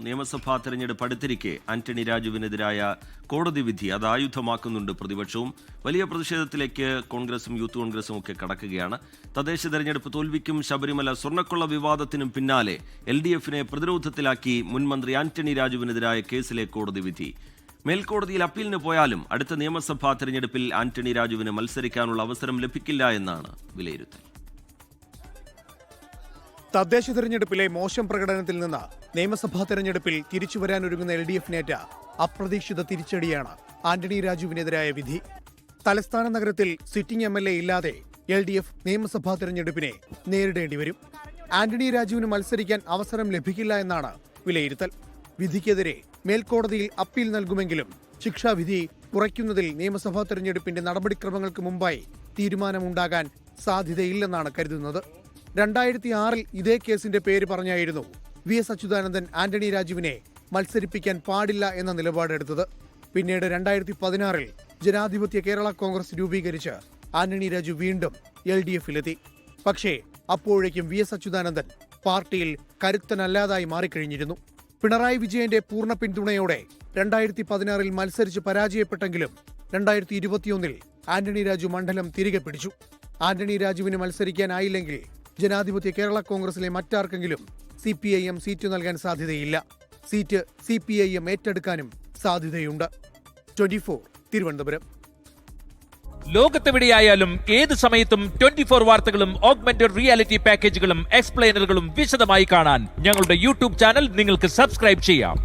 നിയമസഭാ തെരഞ്ഞെടുപ്പ് അടുത്തിരിക്കെ ആന്റണി രാജുവിനെതിരായ കോടതി വിധി അത് ആയുധമാക്കുന്നുണ്ട് പ്രതിപക്ഷവും. വലിയ പ്രതിഷേധത്തിലേക്ക് കോൺഗ്രസും യൂത്ത് കോൺഗ്രസും ഒക്കെ കടക്കുകയാണ്. തദ്ദേശ തെരഞ്ഞെടുപ്പ് തോൽവിക്കും ശബരിമല സ്വർണ്ണക്കൊള്ള വിവാദത്തിനും പിന്നാലെ LDFനെ പ്രതിരോധത്തിലാക്കി മുൻ മന്ത്രി ആന്റണി രാജുവിനെതിരായ കേസിലെ കോടതി വിധി. മേൽക്കോടതിയിൽ അപ്പീലിന് പോയാലും അടുത്ത നിയമസഭാ തെരഞ്ഞെടുപ്പിൽ ആന്റണി രാജുവിന് മത്സരിക്കാനുള്ള അവസരം ലഭിക്കില്ല എന്നാണ് വിലയിരുത്തൽ. തദ്ദേശ തെരഞ്ഞെടുപ്പിലെ മോശം പ്രകടനത്തിൽ നിന്ന് നിയമസഭാ തെരഞ്ഞെടുപ്പിൽ തിരിച്ചുവരാനൊരുങ്ങുന്ന LDFനേറ്റ അപ്രതീക്ഷിത തിരിച്ചടിയാണ് ആന്റണി രാജുവിനെതിരായ വിധി. തലസ്ഥാന നഗരത്തിൽ സിറ്റിംഗ് MLA ഇല്ലാതെ LDF നിയമസഭാ തെരഞ്ഞെടുപ്പിനെ നേരിടേണ്ടി വരും. ആന്റണി രാജുവിന് മത്സരിക്കാൻ അവസരം ലഭിക്കില്ല എന്നാണ് വിലയിരുത്തൽ. വിധിക്കെതിരെ മേൽക്കോടതിയിൽ അപ്പീൽ നൽകുമെങ്കിലും ശിക്ഷാവിധി കുറയ്ക്കുന്നതിൽ നിയമസഭാ തെരഞ്ഞെടുപ്പിന്റെ നടപടിക്രമങ്ങൾക്ക് മുമ്പായി തീരുമാനമുണ്ടാകാൻ സാധ്യതയില്ലെന്നാണ് കരുതുന്നത്. 2006 ഇതേ കേസിന്റെ പേര് പറഞ്ഞായിരുന്നു VS അച്യുതാനന്ദൻ ആന്റണി രാജുവിനെ മത്സരിപ്പിക്കാൻ പാടില്ല എന്ന നിലപാടെടുത്തത്. പിന്നീട് 2016 ജനാധിപത്യ കേരള കോൺഗ്രസ് രൂപീകരിച്ച് ആന്റണി രാജു വീണ്ടും LDFലെത്തി. പക്ഷേ അപ്പോഴേക്കും VS അച്യുതാനന്ദൻ പാർട്ടിയിൽ കരുത്തനല്ലാതായി മാറിക്കഴിഞ്ഞിരുന്നു. പിണറായി വിജയന്റെ പൂർണ്ണ പിന്തുണയോടെ 2016 മത്സരിച്ച് പരാജയപ്പെട്ടെങ്കിലും 2021 ആന്റണി രാജു മണ്ഡലം തിരികെ പിടിച്ചു. ആന്റണി രാജുവിന് മത്സരിക്കാനായില്ലെങ്കിൽ ജനാധിപത്യ കേരള കോൺഗ്രസിലെ മറ്റാർക്കെങ്കിലും CPIM സീറ്റ് നൽകാൻ സാധ്യതയില്ല. സീറ്റ് CPIM ഏറ്റെടുക്കാനും സാധ്യതയുണ്ട്. 24 തിരുവനന്തപുരം. ലോകത്തെവിടെയായാലും ഏത് സമയത്തും 24 വാർത്തകളും ഓഗ്മെന്റഡ് റിയാലിറ്റി പാക്കേജുകളും എക്സ്പ്ലെയിനറുകളും വിശദമായി കാണാൻ ഞങ്ങളുടെ YouTube ചാനൽ നിങ്ങൾക്ക് സബ്സ്ക്രൈബ് ചെയ്യാം.